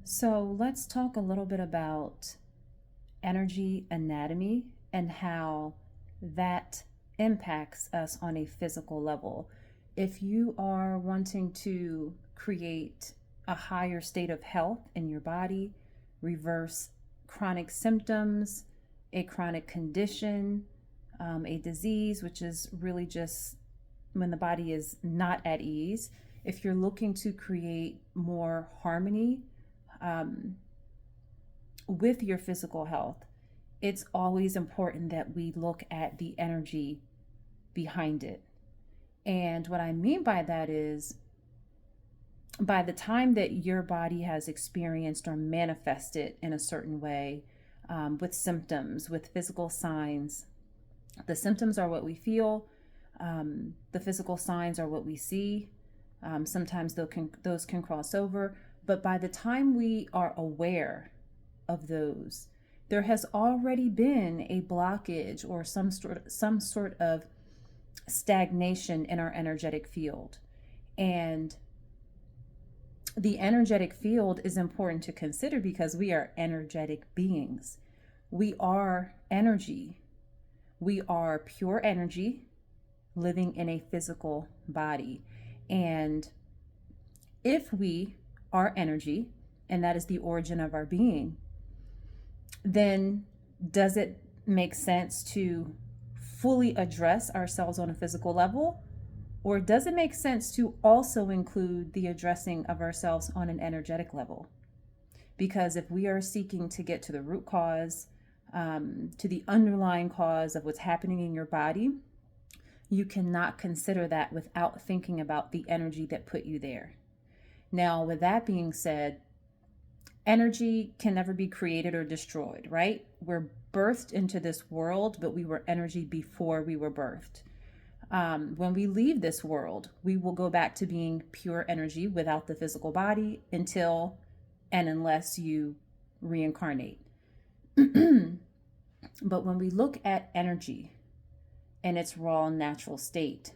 So let's talk a little bit about energy anatomy and how that impacts us on a physical level. If you are wanting to create a higher state of health in your body, reverse chronic symptoms, a chronic condition, a disease, which is really just when the body is not at ease, if you're looking to create more harmony um, with your physical health, it's always important that we look at the energy behind it. And what I mean by that is, by the time that your body has experienced or manifested in a certain way, with symptoms, with physical signs, the symptoms are what we feel, the physical signs are what we see. Sometimes those can cross over, but by the time we are aware of those, there has already been a blockage or some sort of stagnation in our energetic field. And the energetic field is important to consider because we are energetic beings. We are energy. We are pure energy living in a physical body. And if we are energy, and that is the origin of our being, then does it make sense to fully address ourselves on a physical level? Or does it make sense to also include the addressing of ourselves on an energetic level? Because if we are seeking to get to the root cause, to the underlying cause of what's happening in your body, you cannot consider that without thinking about the energy that put you there. Now, with that being said, energy can never be created or destroyed, right? We're birthed into this world, but we were energy before we were birthed. When we leave this world, we will go back to being pure energy without the physical body until and unless you reincarnate. But when we look at energy in its raw natural state,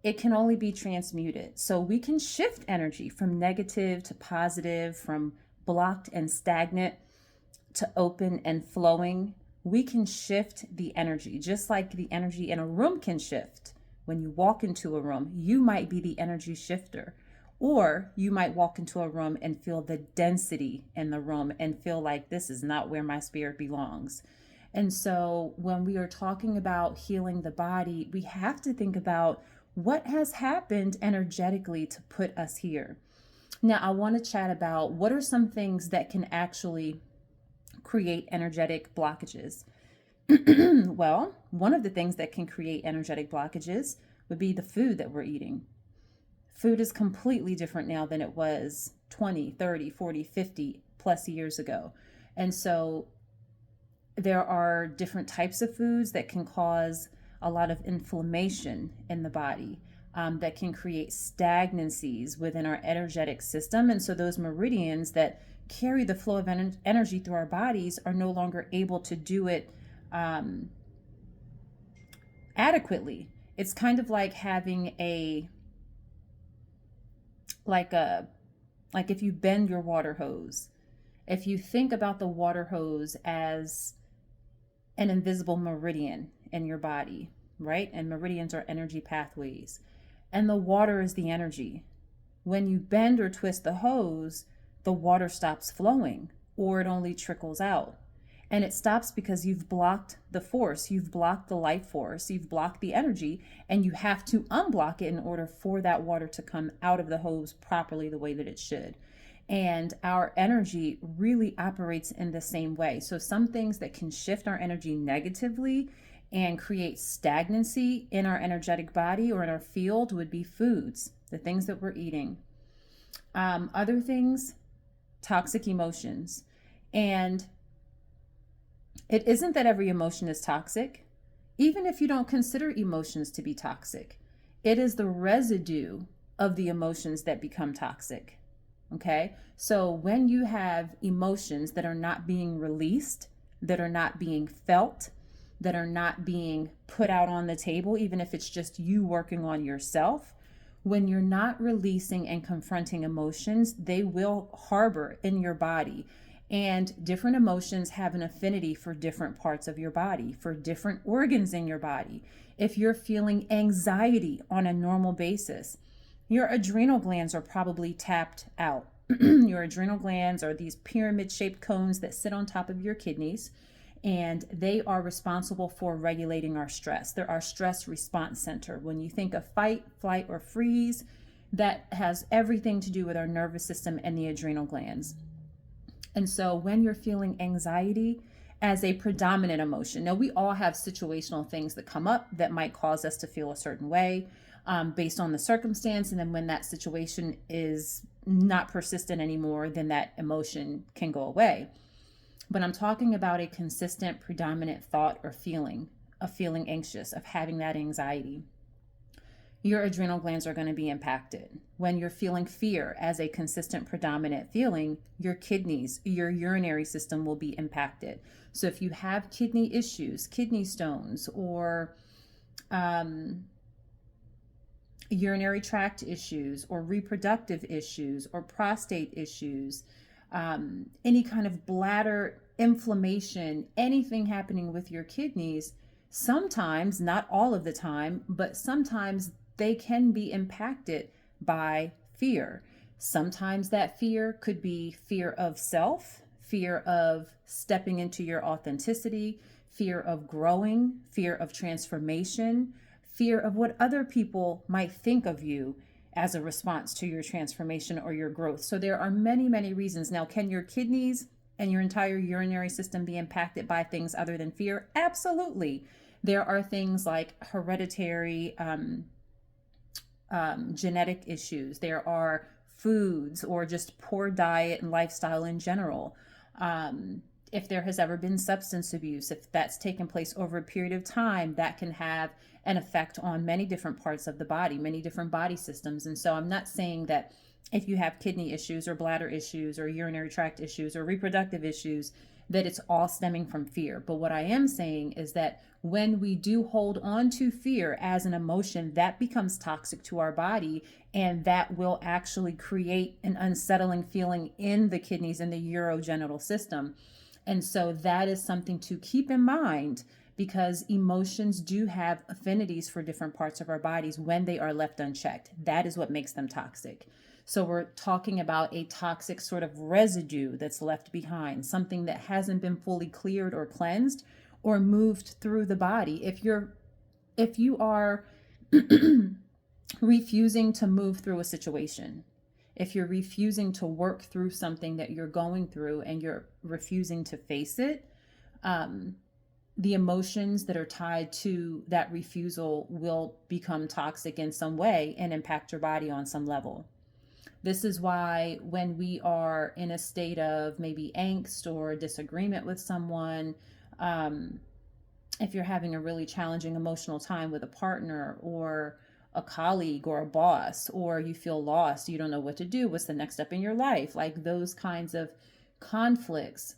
it can only be transmuted. So we can shift energy from negative to positive, from blocked and stagnant to open and flowing. We can shift the energy, just like the energy in a room can shift. When you walk into a room, you might be the energy shifter. Or you might walk into a room and feel the density in the room and feel like this is not where my spirit belongs. And so when we are talking about healing the body, we have to think about what has happened energetically to put us here. Now, I want to chat about what are some things that can actually create energetic blockages. Well, one of the things that can create energetic blockages would be the food that we're eating. Food is completely different now than it was 20, 30, 40, 50 plus years ago. And so there are different types of foods that can cause a lot of inflammation in the body, that can create stagnancies within our energetic system. And so those meridians that carry the flow of energy through our bodies are no longer able to do it adequately. It's kind of like having like a like if you bend your water hose. If you think about the water hose as an invisible meridian in your body, right? And meridians are energy pathways. And the water is the energy. When you bend or twist the hose, the water stops flowing or it only trickles out. And it stops because you've blocked the force, you've blocked the life force, you've blocked the energy, and you have to unblock it in order for that water to come out of the hose properly the way that it should. And our energy really operates in the same way. So some things that can shift our energy negatively and create stagnancy in our energetic body or in our field would be foods, the things that we're eating. Other things, toxic emotions. And it isn't that every emotion is toxic, even if you don't consider emotions to be toxic. It is the residue of the emotions that become toxic. Okay, so when you have emotions that are not being released, that are not being felt, that are not being put out on the table, even if it's just you working on yourself, When you're not releasing and confronting emotions, they will harbor in your body. And different emotions have an affinity for different parts of your body, for different organs in your body. If you're feeling anxiety on a normal basis, your adrenal glands are probably tapped out. Your adrenal glands are these pyramid shaped cones that sit on top of your kidneys, and they are responsible for regulating our stress. They're our stress response center. When you think of fight, flight, or freeze, that has everything to do with our nervous system and the adrenal glands. And so when you're feeling anxiety as a predominant emotion, now we all have situational things that come up that might cause us to feel a certain way based on the circumstance. And then when that situation is not persistent anymore, then that emotion can go away. But I'm talking about a consistent, predominant thought or feeling of feeling anxious, of having that anxiety. Your adrenal glands are going to be impacted. When you're feeling fear as a consistent, predominant feeling, your kidneys, your urinary system will be impacted. So if you have kidney issues, kidney stones, or urinary tract issues, or reproductive issues, or prostate issues, any kind of bladder inflammation, anything happening with your kidneys, sometimes, not all of the time, but sometimes they can be impacted by fear. Sometimes that fear could be fear of self, fear of stepping into your authenticity, fear of growing, fear of transformation, fear of what other people might think of you as a response to your transformation or your growth. So there are many, many reasons. Now, can your kidneys and your entire urinary system be impacted by things other than fear? Absolutely. There are things like hereditary genetic issues. There are foods or just poor diet and lifestyle in general. If there has ever been substance abuse, if that's taken place over a period of time, that can have an effect on many different parts of the body, many different body systems. And so I'm not saying that if you have kidney issues or bladder issues or urinary tract issues or reproductive issues, that it's all stemming from fear. But what I am saying is that when we do hold on to fear as an emotion, that becomes toxic to our body, and that will actually create an unsettling feeling in the kidneys and the urogenital system. And so that is something to keep in mind, because emotions do have affinities for different parts of our bodies when they are left unchecked. That is what makes them toxic. So we're talking about a toxic sort of residue that's left behind, something that hasn't been fully cleared or cleansed or moved through the body. If you are refusing to move through a situation, if you're refusing to work through something that you're going through and you're refusing to face it, the emotions that are tied to that refusal will become toxic in some way and impact your body on some level. This is why when we are in a state of maybe angst or disagreement with someone, if you're having a really challenging emotional time with a partner or a colleague or a boss, or you feel lost, you don't know what to do, what's the next step in your life, like those kinds of conflicts,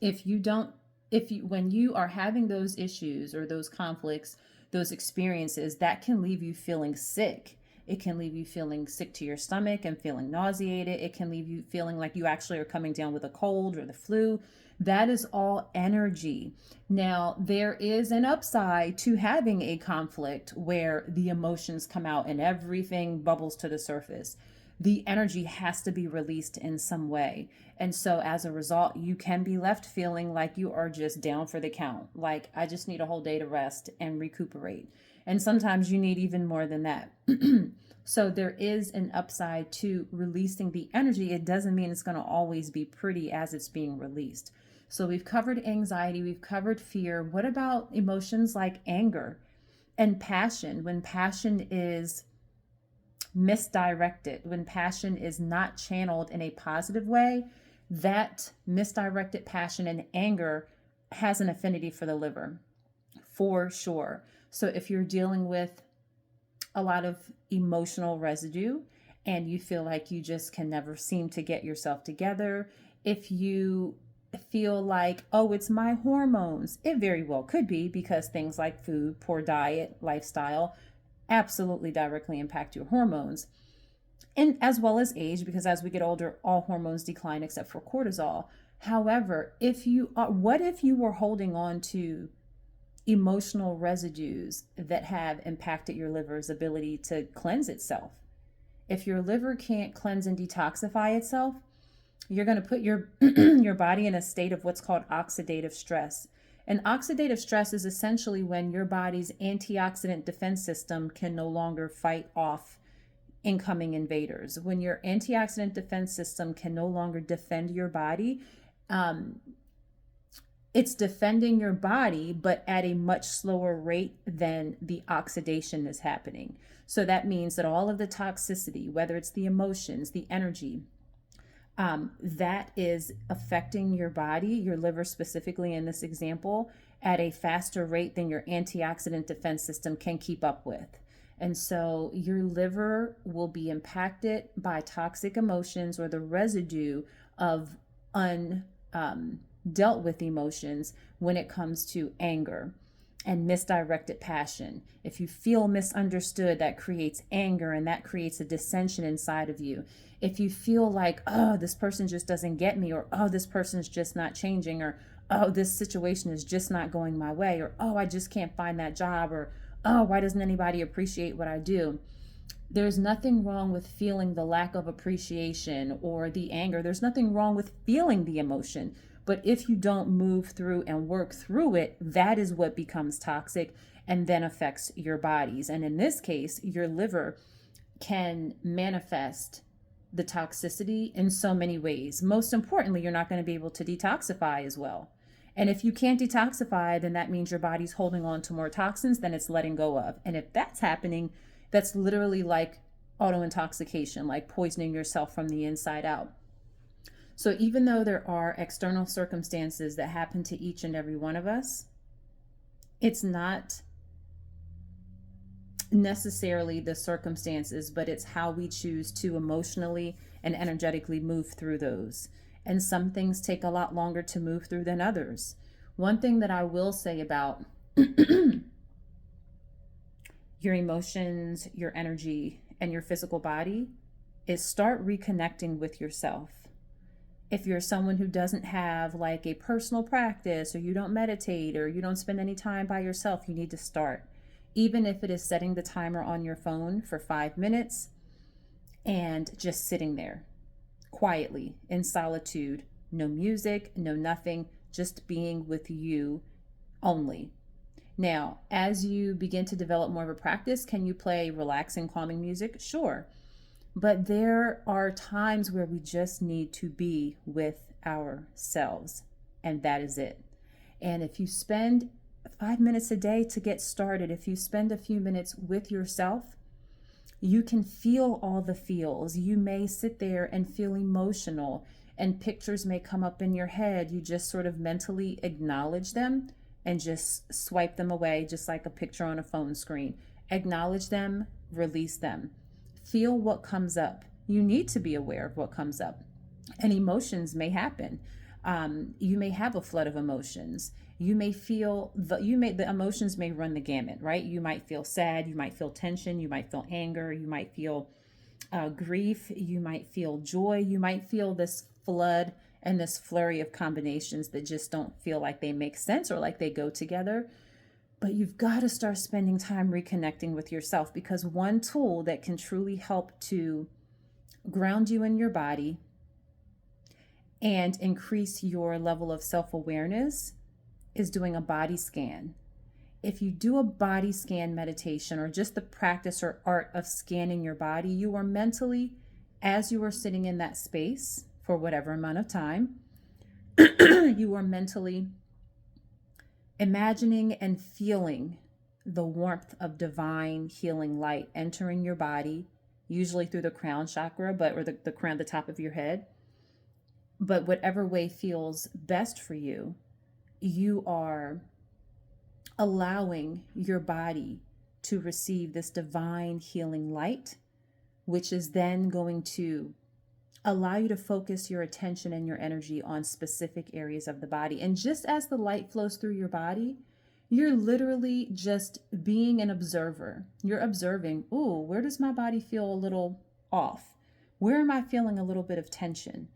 when you are having those issues or those conflicts, those experiences, that can leave you feeling sick. It can leave you feeling sick to your stomach and feeling nauseated. It can leave you feeling like you actually are coming down with a cold or the flu. That is all energy. Now, there is an upside to having a conflict where the emotions come out and everything bubbles to the surface. The energy has to be released in some way. And so as a result, you can be left feeling like you are just down for the count. Like, I just need a whole day to rest and recuperate. And sometimes you need even more than that. So there is an upside to releasing the energy. It doesn't mean it's going to always be pretty as it's being released. So we've covered anxiety, we've covered fear. What about emotions like anger and passion? When passion is misdirected, when passion is not channeled in a positive way, that misdirected passion and anger has an affinity for the liver, for sure. So if you're dealing with a lot of emotional residue and you feel like you just can never seem to get yourself together, if you feel like, oh, it's my hormones, it very well could be, because things like food, poor diet, lifestyle absolutely directly impact your hormones, and as well as age, because as we get older, all hormones decline except for cortisol. However, if you are, what if you were holding on to emotional residues that have impacted your liver's ability to cleanse itself? If your liver can't cleanse and detoxify itself, you're going to put your your body in a state of what's called oxidative stress. And oxidative stress is essentially when your body's antioxidant defense system can no longer fight off incoming invaders. When your antioxidant defense system can no longer defend your body, um, it's defending your body, but at a much slower rate than the oxidation is happening. So that means that all of the toxicity, whether it's the emotions, the energy, that is affecting your body, your liver specifically in this example, at a faster rate than your antioxidant defense system can keep up with. And so your liver will be impacted by toxic emotions or the residue of dealt with emotions when it comes to anger and misdirected passion. If you feel misunderstood, that creates anger, and that creates a dissension inside of you. If you feel like, oh, this person just doesn't get me, or oh, this person's just not changing, or oh, this situation is just not going my way, or oh, I just can't find that job, or oh, why doesn't anybody appreciate what I do? There's nothing wrong with feeling the lack of appreciation or the anger. There's nothing wrong with feeling the emotion. But if you don't move through and work through it, that is what becomes toxic and then affects your bodies. And in this case, your liver can manifest the toxicity in so many ways. Most importantly, you're not going to be able to detoxify as well. And if you can't detoxify, then that means your body's holding on to more toxins than it's letting go of. And if that's happening, that's literally like auto intoxication, like poisoning yourself from the inside out. So even though there are external circumstances that happen to each and every one of us, it's not necessarily the circumstances, but it's how we choose to emotionally and energetically move through those. And some things take a lot longer to move through than others. One thing that I will say about your emotions, your energy, and your physical body is start reconnecting with yourself. If you're someone who doesn't have like a personal practice, or you don't meditate, or you don't spend any time by yourself, you need to start. Even if it is setting the timer on your phone for 5 minutes and just sitting there quietly in solitude, no music, no nothing, just being with you only. Now, as you begin to develop more of a practice, can you play relaxing, calming music? Sure. But there are times where we just need to be with ourselves, and that is it. And if you spend 5 minutes a day to get started, if you spend a few minutes with yourself, you can feel all the feels. You may sit there and feel emotional, and pictures may come up in your head. You just sort of mentally acknowledge them and just swipe them away, just like a picture on a phone screen. Acknowledge them, release them. Feel what comes up. You need to be aware of what comes up. And emotions may happen. You may have a flood of emotions. You may feel the emotions may run the gamut, right? You might feel sad, you might feel tension, you might feel anger, you might feel grief, you might feel joy, you might feel this flood and this flurry of combinations that just don't feel like they make sense or like they go together. But you've got to start spending time reconnecting with yourself, because one tool that can truly help to ground you in your body and increase your level of self-awareness is doing a body scan. If you do a body scan meditation, or just the practice or art of scanning your body, you are mentally, as you are sitting in that space for whatever amount of time, you are mentally imagining and feeling the warmth of divine healing light entering your body, usually through the crown chakra, or the crown, the top of your head. But whatever way feels best for you, you are allowing your body to receive this divine healing light, which is then going to allow you to focus your attention and your energy on specific areas of the body. And just as the light flows through your body, You're literally just being an observer. You're observing, ooh, where does my body feel a little off? Where am I feeling a little bit of tension?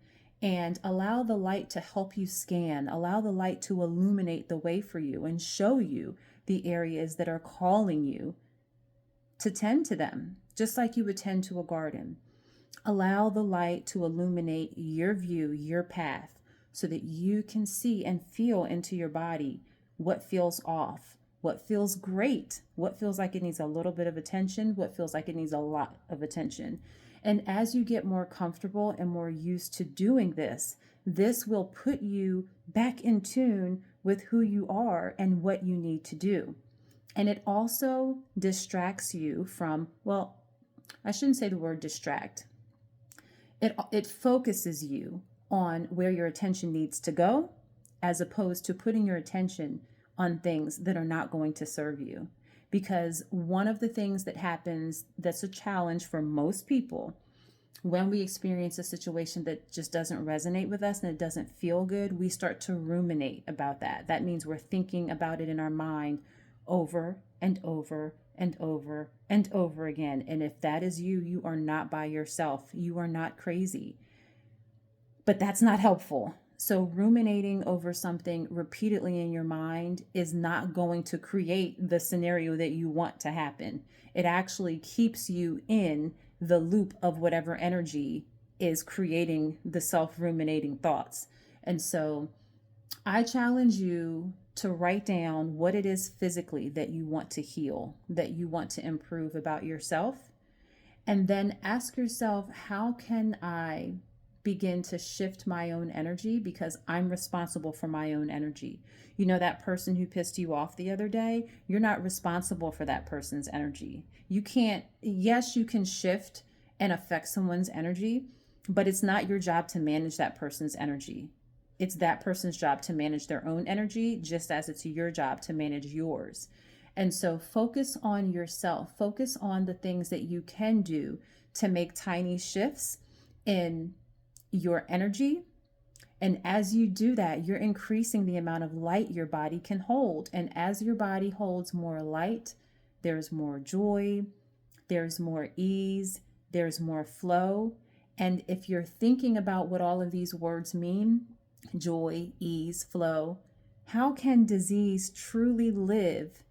And allow the light to help you scan, allow the light to illuminate the way for you and show you the areas that are calling you to tend to them, just like you would tend to a garden. Allow the light to illuminate your view, your path, so that you can see and feel into your body what feels off, what feels great, what feels like it needs a little bit of attention, what feels like it needs a lot of attention. And as you get more comfortable and more used to doing this, this will put you back in tune with who you are and what you need to do. And it also distracts you from, well, I shouldn't say the word distract. It focuses you on where your attention needs to go, as opposed to putting your attention on things that are not going to serve you. Because one of the things that happens that's a challenge for most people when we experience a situation that just doesn't resonate with us and it doesn't feel good, we start to ruminate about that. That means we're thinking about it in our mind over and over and over and over again. And if that is you, you are not by yourself. You are not crazy. But that's not helpful. So ruminating over something repeatedly in your mind is not going to create the scenario that you want to happen. It actually keeps you in the loop of whatever energy is creating the self-ruminating thoughts. And so I challenge you to write down what it is physically that you want to heal, that you want to improve about yourself. And then ask yourself, how can I begin to shift my own energy, because I'm responsible for my own energy. You know, that person who pissed you off the other day, you're not responsible for that person's energy. You can't, yes, you can shift and affect someone's energy, but it's not your job to manage that person's energy. It's that person's job to manage their own energy, just as it's your job to manage yours. And so focus on yourself, focus on the things that you can do to make tiny shifts in your energy. And as you do that, you're increasing the amount of light your body can hold. And as your body holds more light, there's more joy, there's more ease, there's more flow. And if you're thinking about what all of these words mean, joy, ease, flow, how can disease truly live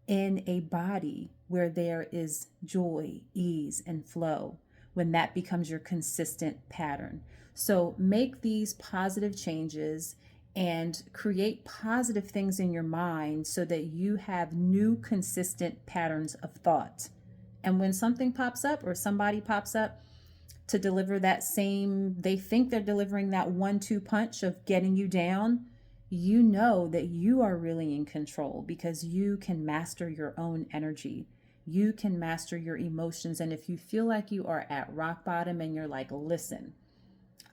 in a body where there is joy, ease, and flow, when that becomes your consistent pattern? So make these positive changes and create positive things in your mind so that you have new consistent patterns of thought. And when something pops up or somebody pops up to deliver that same, they think they're delivering that 1-2 punch of getting you down, you know that you are really in control, because you can master your own energy. You can master your emotions. And if you feel like you are at rock bottom and you're like, listen,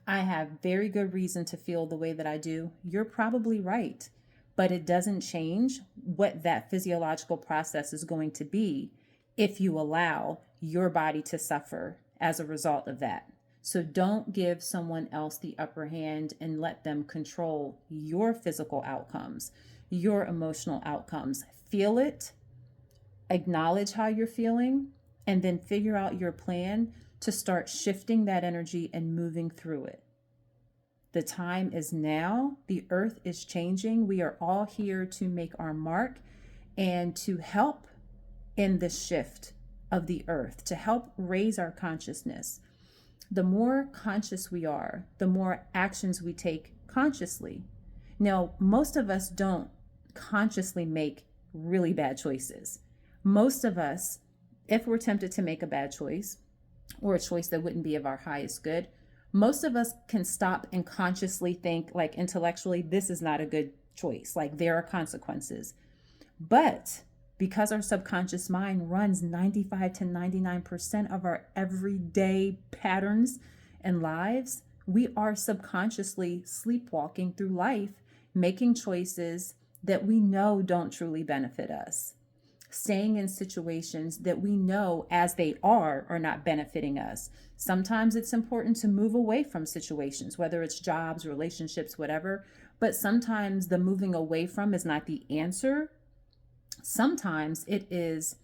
I have very good reason to feel the way that I do, you're probably right. But it doesn't change what that physiological process is going to be if you allow your body to suffer as a result of that. So don't give someone else the upper hand and let them control your physical outcomes, your emotional outcomes. Feel it, acknowledge how you're feeling, and then figure out your plan to start shifting that energy and moving through it. The time is now. The earth is changing. We are all here to make our mark and to help in the shift of the earth, to help raise our consciousness. The more conscious we are, the more actions we take consciously. Now, most of us don't consciously make really bad choices. Most of us, if we're tempted to make a bad choice or a choice that wouldn't be of our highest good, most of us can stop and consciously think, like intellectually, this is not a good choice. Like there are consequences. But because our subconscious mind runs 95 to 99% of our everyday patterns and lives, we are subconsciously sleepwalking through life, making choices that we know don't truly benefit us, staying in situations that we know as they are not benefiting us. Sometimes it's important to move away from situations, whether it's jobs, relationships, whatever, but sometimes the moving away from is not the answer. Sometimes it is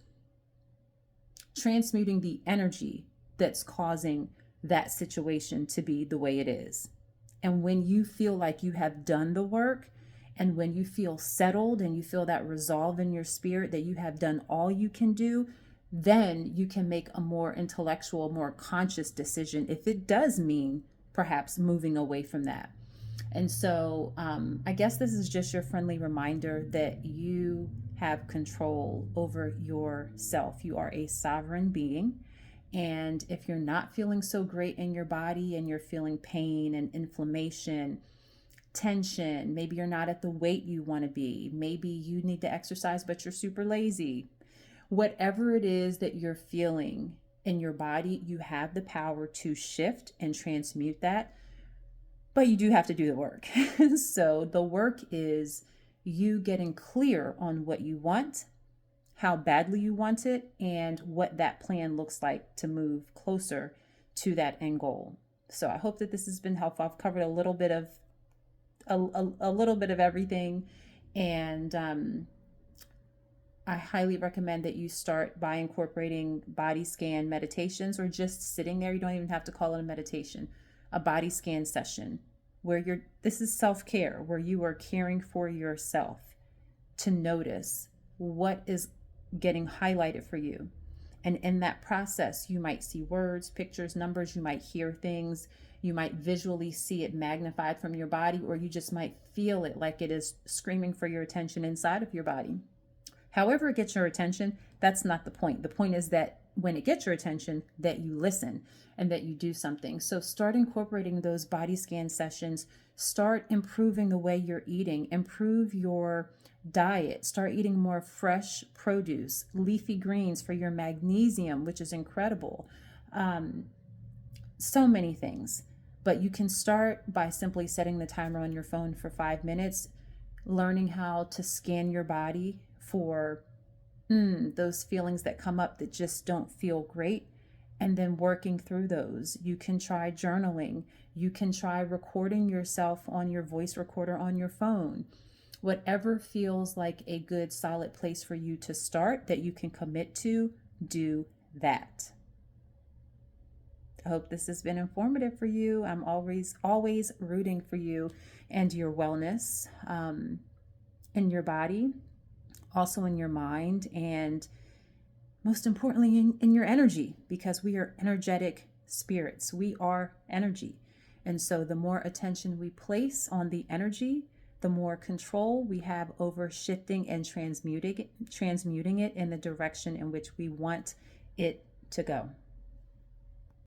transmuting the energy that's causing that situation to be the way it is. And when you feel like you have done the work, and when you feel settled and you feel that resolve in your spirit that you have done all you can do, then you can make a more intellectual, more conscious decision if it does mean perhaps moving away from that. And so I guess this is just your friendly reminder that you have control over yourself. You are a sovereign being. And if you're not feeling so great in your body and you're feeling pain and inflammation, tension, maybe you're not at the weight you want to be, maybe you need to exercise, but you're super lazy. Whatever it is that you're feeling in your body, you have the power to shift and transmute that. But you do have to do the work. So the work is you getting clear on what you want, how badly you want it, and what that plan looks like to move closer to that end goal. So I hope that this has been helpful. I've covered a little bit of everything, and I highly recommend that you start by incorporating body scan meditations, or just sitting there. You don't even have to call it a meditation. A body scan session where this is self-care, where you are caring for yourself, to notice what is getting highlighted for you. And in that process, you might see words, pictures, numbers, you might hear things, you might visually see it magnified from your body, or you just might feel it like it is screaming for your attention inside of your body. However it gets your attention, that's not the point. The point is that when it gets your attention, that you listen and that you do something. So start incorporating those body scan sessions. Start improving the way you're eating. Improve your diet. Start eating more fresh produce, leafy greens for your magnesium, which is incredible. So many things. But you can start by simply setting the timer on your phone for 5 minutes, learning how to scan your body for those feelings that come up that just don't feel great, and then working through those. You can try journaling. You can try recording yourself on your voice recorder on your phone. Whatever feels like a good, solid place for you to start that you can commit to, do that. I hope this has been informative for you. I'm always rooting for you and your wellness in your body, also in your mind, and most importantly in your energy, because we are energetic spirits. We are energy. And so the more attention we place on the energy, the more control we have over shifting and transmuting it in the direction in which we want it to go.